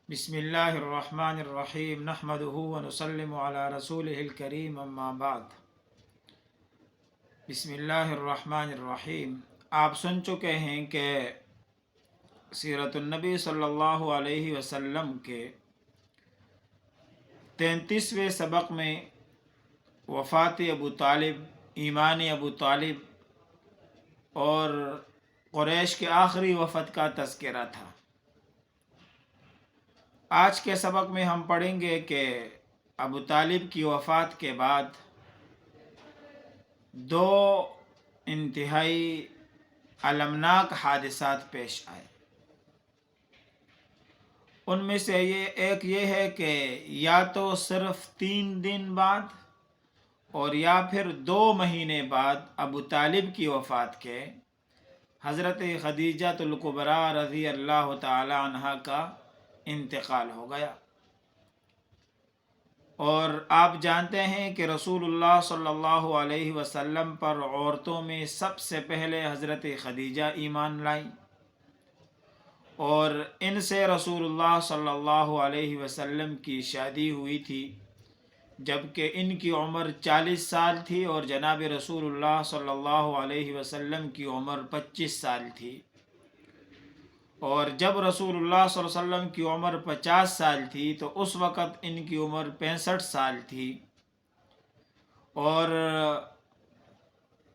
بسم اللہ الرحمن الرحیم نحمدہ ونسلم علی رسولہ الکریم اما بعد۔ بسم اللہ الرحمن الرحیم۔ آپ سن چکے ہیں کہ سیرت النبی صلی اللہ علیہ وسلم کے 33ویں سبق میں وفات ابو طالب، ایمان ابو طالب اور قریش کے آخری وفد کا تذکرہ تھا۔ آج کے سبق میں ہم پڑھیں گے کہ ابو طالب کی وفات کے بعد دو انتہائی المناک حادثات پیش آئے۔ ان میں سے ایک یہ ہے کہ یا تو صرف 3 دن بعد اور یا پھر 2 مہینے بعد ابو طالب کی وفات کے حضرت خدیجہ الکبریٰ رضی اللہ تعالی عنہا کا انتقال ہو گیا۔ اور آپ جانتے ہیں کہ رسول اللہ صلی اللہ علیہ وسلم پر عورتوں میں سب سے پہلے حضرت خدیجہ ایمان لائیں، اور ان سے رسول اللہ صلی اللہ علیہ وسلم کی شادی ہوئی تھی جبکہ ان کی عمر 40 سال تھی اور جناب رسول اللہ صلی اللہ علیہ وسلم کی عمر 25 سال تھی۔ اور جب رسول اللہ صلی اللہ علیہ وسلم کی عمر 50 سال تھی تو اس وقت ان کی عمر 65 سال تھی، اور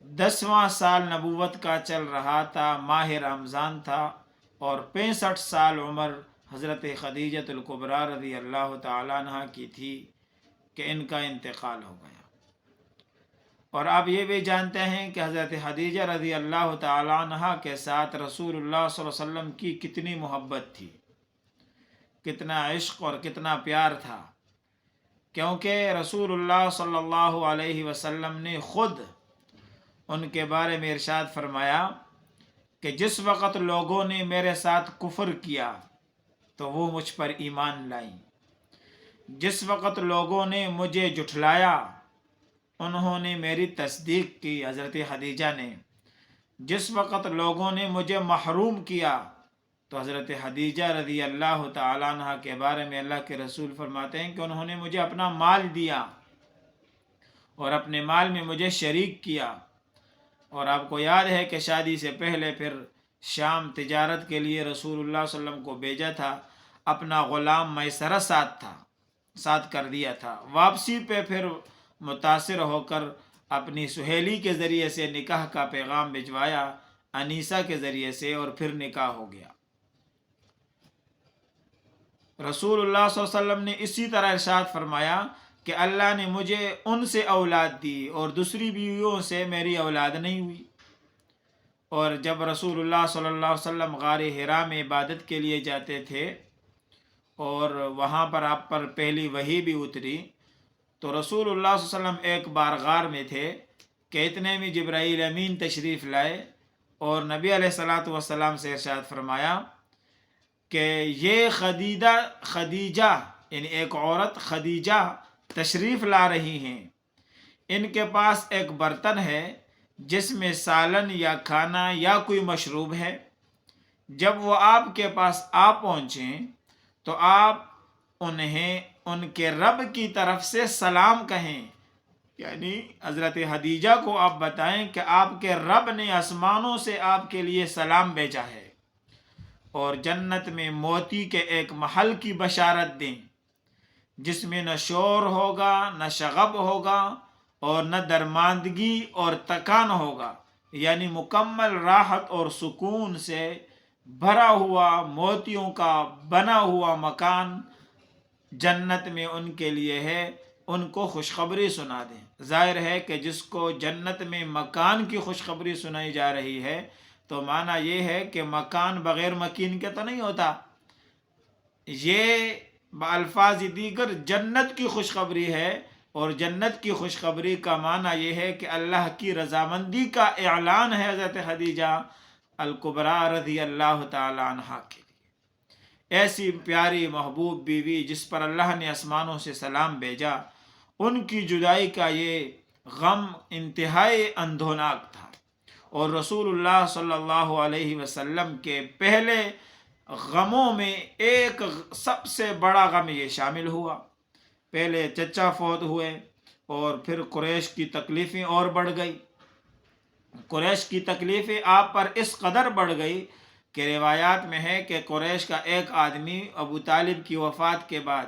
10واں سال نبوت کا چل رہا تھا، ماہ رمضان تھا، اور 65 سال عمر حضرت خدیجہ الکبریٰ رضی اللہ تعالی عنہ کی تھی کہ ان کا انتقال ہو گیا۔ اور آپ یہ بھی جانتے ہیں کہ حضرت خدیجہ رضی اللہ تعالی عنہ کے ساتھ رسول اللہ صلی اللہ علیہ وسلم کی کتنی محبت تھی، کتنا عشق اور کتنا پیار تھا، کیونکہ رسول اللہ صلی اللہ علیہ وسلم نے خود ان کے بارے میں ارشاد فرمایا کہ جس وقت لوگوں نے میرے ساتھ کفر کیا تو وہ مجھ پر ایمان لائیں، جس وقت لوگوں نے مجھے جھٹلایا انہوں نے میری تصدیق کی حضرت خدیجہ نے، جس وقت لوگوں نے مجھے محروم کیا تو حضرت خدیجہ رضی اللہ تعالیٰ عنہ کے بارے میں اللہ کے رسول فرماتے ہیں کہ انہوں نے مجھے اپنا مال دیا اور اپنے مال میں مجھے شریک کیا۔ اور آپ کو یاد ہے کہ شادی سے پہلے پھر شام تجارت کے لیے رسول اللہ صلی اللہ علیہ وسلم کو بھیجا تھا، اپنا غلام میسرہ ساتھ کر دیا تھا۔ واپسی پہ پھر متاثر ہو کر اپنی سہیلی کے ذریعے سے نکاح کا پیغام بھجوایا، انیسہ کے ذریعے سے، اور پھر نکاح ہو گیا۔ رسول اللہ صلی اللہ علیہ وسلم نے اسی طرح ارشاد فرمایا کہ اللہ نے مجھے ان سے اولاد دی اور دوسری بیویوں سے میری اولاد نہیں ہوئی۔ اور جب رسول اللہ صلی اللہ علیہ وسلم غار حرا میں عبادت کے لیے جاتے تھے اور وہاں پر آپ پر پہلی وحی بھی اتری، تو رسول اللہ صلی اللہ علیہ وسلم ایک بار غار میں تھے کہ اتنے میں جبرائیل امین تشریف لائے اور نبی علیہ الصلاۃ والسلام سے ارشاد فرمایا کہ یہ خدیجہ یعنی ایک عورت خدیجہ تشریف لا رہی ہیں، ان کے پاس ایک برتن ہے جس میں سالن یا کھانا یا کوئی مشروب ہے، جب وہ آپ کے پاس آ پہنچیں تو آپ انہیں ان کے رب کی طرف سے سلام کہیں، یعنی حضرت خدیجہ کو آپ بتائیں کہ آپ کے رب نے آسمانوں سے آپ کے لیے سلام بھیجا ہے، اور جنت میں موتی کے ایک محل کی بشارت دیں جس میں نہ شور ہوگا، نہ شغب ہوگا، اور نہ درماندگی اور تکان ہوگا، یعنی مکمل راحت اور سکون سے بھرا ہوا موتیوں کا بنا ہوا مکان جنت میں ان کے لیے ہے، ان کو خوشخبری سنا دیں۔ ظاہر ہے کہ جس کو جنت میں مکان کی خوشخبری سنائی جا رہی ہے تو معنی یہ ہے کہ مکان بغیر مکین کے تو نہیں ہوتا، یہ بالفاظ دیگر جنت کی خوشخبری ہے، اور جنت کی خوشخبری کا معنی یہ ہے کہ اللہ کی رضامندی کا اعلان ہے حضرت خدیجہ الکبریٰ رضی اللہ تعالی عنہا کے لیے۔ ایسی پیاری محبوب بیوی جس پر اللہ نے آسمانوں سے سلام بھیجا، ان کی جدائی کا یہ غم انتہائی اندھوناک تھا، اور رسول اللہ صلی اللہ علیہ وسلم کے پہلے غموں میں ایک سب سے بڑا غم یہ شامل ہوا۔ پہلے چچا فوت ہوئے اور پھر قریش کی تکلیفیں اور بڑھ گئی۔ قریش کی تکلیفیں آپ پر اس قدر بڑھ گئی کہ روایات میں ہے کہ قریش کا ایک آدمی ابو طالب کی وفات کے بعد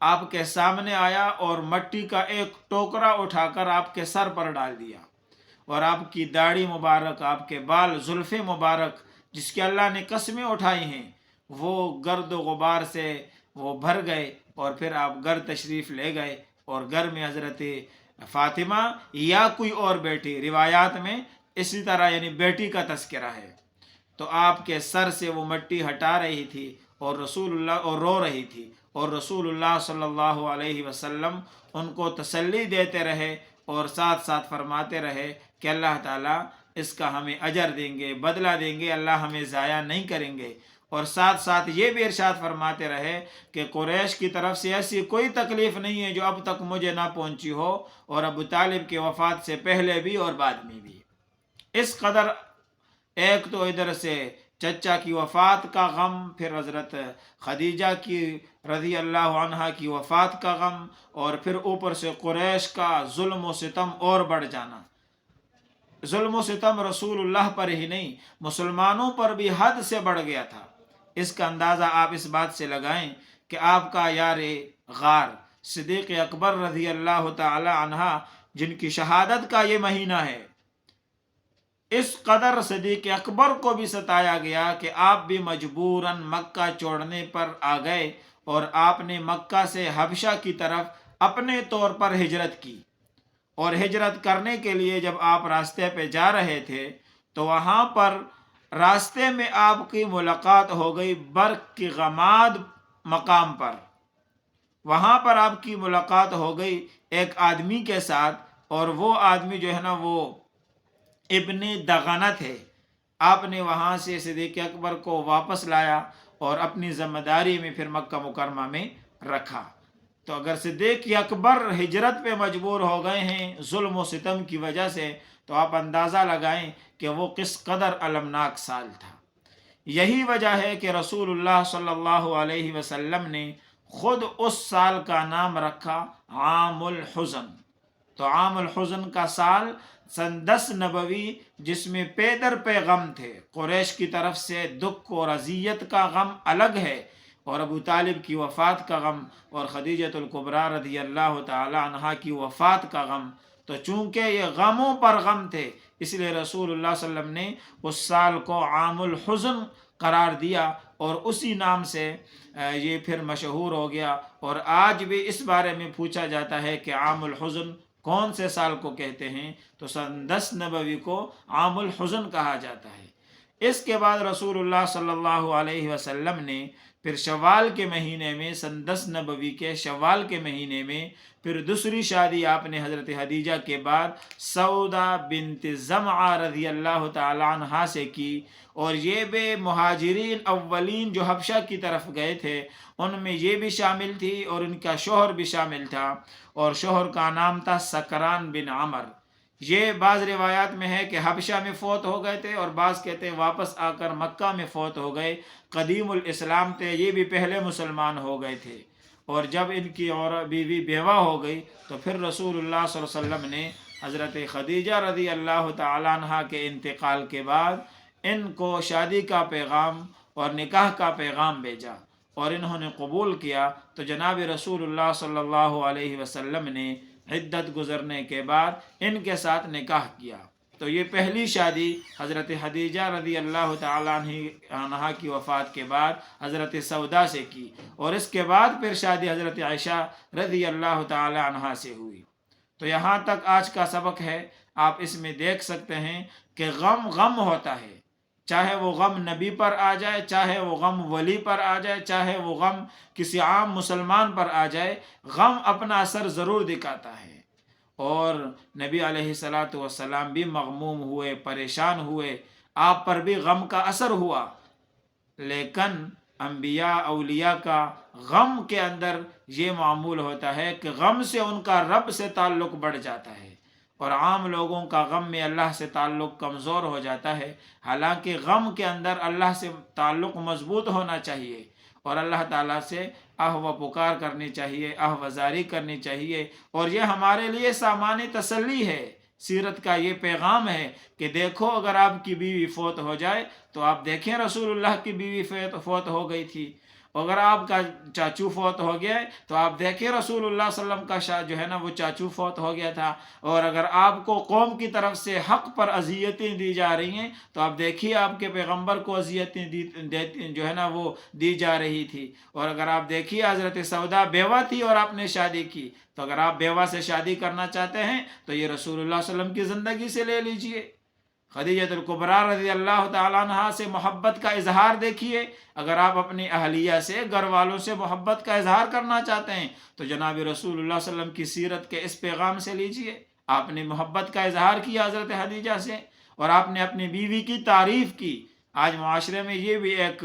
آپ کے سامنے آیا اور مٹی کا ایک ٹوکرا اٹھا کر آپ کے سر پر ڈال دیا، اور آپ کی داڑھی مبارک، آپ کے بال، زلفیں مبارک جس کی اللہ نے قسمیں اٹھائی ہیں، وہ گرد و غبار سے وہ بھر گئے، اور پھر آپ گھر تشریف لے گئے، اور گھر میں حضرت فاطمہ یا کوئی اور بیٹی، روایات میں اسی طرح یعنی بیٹی کا تذکرہ ہے، تو آپ کے سر سے وہ مٹی ہٹا رہی تھی اور رسول اللہ اور رو رہی تھی، اور رسول اللہ صلی اللہ علیہ وسلم ان کو تسلی دیتے رہے اور ساتھ ساتھ فرماتے رہے کہ اللہ تعالیٰ اس کا ہمیں اجر دیں گے، بدلہ دیں گے، اللہ ہمیں ضائع نہیں کریں گے۔ اور ساتھ ساتھ یہ بھی ارشاد فرماتے رہے کہ قریش کی طرف سے ایسی کوئی تکلیف نہیں ہے جو اب تک مجھے نہ پہنچی ہو، اور ابو طالب کی وفات سے پہلے بھی اور بعد میں بھی۔ اس قدر ایک تو ادھر سے چچا کی وفات کا غم، پھر حضرت خدیجہ کی رضی اللہ عنہا کی وفات کا غم، اور پھر اوپر سے قریش کا ظلم و ستم اور بڑھ جانا۔ ظلم و ستم رسول اللہ پر ہی نہیں، مسلمانوں پر بھی حد سے بڑھ گیا تھا۔ اس کا اندازہ آپ اس بات سے لگائیں کہ آپ کا یار غار صدیق اکبر رضی اللہ تعالی عنہ، جن کی شہادت کا یہ مہینہ ہے، اس قدر صدیق اکبر کو بھی ستایا گیا کہ آپ بھی مجبوراً مکہ چھوڑنے پر آ گئے، اور آپ نے مکہ سے حبشہ کی طرف اپنے طور پر ہجرت کی۔ اور ہجرت کرنے کے لیے جب آپ راستے پہ جا رہے تھے تو وہاں پر راستے میں آپ کی ملاقات ہو گئی برق کی غماد مقام پر۔ وہاں پر آپ کی ملاقات ہو گئی ایک آدمی کے ساتھ، اور وہ آدمی جو ہے نا وہ ابن دغنہ تھے۔ آپ نے وہاں سے صدیق اکبر کو واپس لایا اور اپنی ذمہ داری میں پھر مکہ مکرمہ میں رکھا۔ تو اگر صدیق اکبر ہجرت پہ مجبور ہو گئے ہیں ظلم و ستم کی وجہ سے، تو آپ اندازہ لگائیں کہ وہ کس قدر المناک سال تھا۔ یہی وجہ ہے کہ رسول اللہ صلی اللہ علیہ وسلم نے خود اس سال کا نام رکھا عام الحزن۔ تو عام الحزن کا سال سن 10 نبوی، جس میں پے در پے غم تھے۔ قریش کی طرف سے دکھ اور اذیت کا غم الگ ہے، اور ابو طالب کی وفات کا غم، اور خدیجۃ الکبریٰ رضی اللہ تعالی عنہا کی وفات کا غم۔ تو چونکہ یہ غموں پر غم تھے، اس لیے رسول اللہ صلی اللہ علیہ وسلم نے اس سال کو عام الحزن قرار دیا، اور اسی نام سے یہ پھر مشہور ہو گیا۔ اور آج بھی اس بارے میں پوچھا جاتا ہے کہ عام الحزن کون سے سال کو کہتے ہیں، تو سن 10 نبوی کو عام الحزن کہا جاتا ہے۔ اس کے بعد رسول اللہ صلی اللہ علیہ وسلم نے پھر شوال کے مہینے میں، سن 10 نبوی کے شوال کے مہینے میں، پھر دوسری شادی آپ نے حضرت خدیجہ کے بعد سودا بنت زمعہ رضی اللہ تعالی عنہا سے کی۔ اور یہ بھی مہاجرین اولین جو حبشہ کی طرف گئے تھے ان میں یہ بھی شامل تھی، اور ان کا شوہر بھی شامل تھا، اور شوہر کا نام تھا سکران بن عمر۔ یہ بعض روایات میں ہے کہ حبشہ میں فوت ہو گئے تھے، اور بعض کہتے ہیں واپس آ کر مکہ میں فوت ہو گئے۔ قدیم الاسلام تھے، یہ بھی پہلے مسلمان ہو گئے تھے۔ اور جب ان کی اور بیوی بیوہ ہو گئی تو پھر رسول اللہ صلی اللہ علیہ وسلم نے حضرت خدیجہ رضی اللہ تعالی عنہ کے انتقال کے بعد ان کو شادی کا پیغام اور نکاح کا پیغام بھیجا، اور انہوں نے قبول کیا۔ تو جناب رسول اللہ صلی اللہ علیہ وسلم نے عدت گزرنے کے بعد ان کے ساتھ نکاح کیا۔ تو یہ پہلی شادی حضرت خدیجہ رضی اللہ تعالیٰ عنہ کی وفات کے بعد حضرت سودا سے کی، اور اس کے بعد پھر شادی حضرت عائشہ رضی اللہ تعالیٰ عنہ سے ہوئی۔ تو یہاں تک آج کا سبق ہے۔ آپ اس میں دیکھ سکتے ہیں کہ غم غم ہوتا ہے، چاہے وہ غم نبی پر آ جائے، چاہے وہ غم ولی پر آ جائے، چاہے وہ غم کسی عام مسلمان پر آ جائے، غم اپنا اثر ضرور دکھاتا ہے۔ اور نبی علیہ الصلاۃ والسلام بھی مغموم ہوئے، پریشان ہوئے، آپ پر بھی غم کا اثر ہوا، لیکن انبیاء اولیاء کا غم کے اندر یہ معمول ہوتا ہے کہ غم سے ان کا رب سے تعلق بڑھ جاتا ہے، اور عام لوگوں کا غم میں اللہ سے تعلق کمزور ہو جاتا ہے، حالانکہ غم کے اندر اللہ سے تعلق مضبوط ہونا چاہیے اور اللہ تعالیٰ سے آہ و پکار کرنی چاہیے، آہ و زاری کرنی چاہیے۔ اور یہ ہمارے لیے سامان تسلی ہے، سیرت کا یہ پیغام ہے کہ دیکھو اگر آپ کی بیوی فوت ہو جائے تو آپ دیکھیں رسول اللہ کی بیوی فوت ہو گئی تھی، اگر آپ کا چاچو فوت ہو گیا ہے تو آپ دیکھیں رسول اللہ صلی اللہ علیہ وسلم کا جو ہے نا وہ چاچو فوت ہو گیا تھا، اور اگر آپ کو قوم کی طرف سے حق پر اذیتیں دی جا رہی ہیں تو آپ دیکھیے آپ کے پیغمبر کو اذیتیں جو ہے نا وہ دی جا رہی تھی۔ اور اگر آپ دیکھیے حضرت سودا بیوہ تھی اور آپ نے شادی کی، تو اگر آپ بیوہ سے شادی کرنا چاہتے ہیں تو یہ رسول اللہ صلی اللہ علیہ وسلم کی زندگی سے لے لیجئے۔ خدیجہ الکبریٰ رضی اللہ تعالیٰ عنہ سے محبت کا اظہار دیکھیے، اگر آپ اپنی اہلیہ سے، گھر والوں سے محبت کا اظہار کرنا چاہتے ہیں تو جناب رسول اللہ صلی اللہ علیہ وسلم کی سیرت کے اس پیغام سے لیجئے۔ آپ نے محبت کا اظہار کیا حضرت خدیجہ سے، اور آپ نے اپنی بیوی کی تعریف کی۔ آج معاشرے میں یہ بھی ایک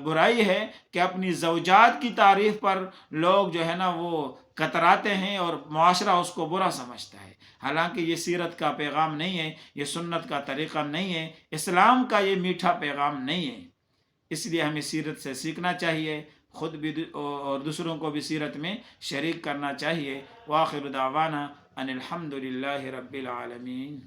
برائی ہے کہ اپنی زوجات کی تعریف پر لوگ جو ہے نا وہ کتراتے ہیں اور معاشرہ اس کو برا سمجھتا ہے، حالانکہ یہ سیرت کا پیغام نہیں ہے، یہ سنت کا طریقہ نہیں ہے، اسلام کا یہ میٹھا پیغام نہیں ہے۔ اس لیے ہمیں سیرت سے سیکھنا چاہیے، خود بھی اور دوسروں کو بھی سیرت میں شریک کرنا چاہیے۔ وآخر دعوانا ان الحمد للہ رب العالمین۔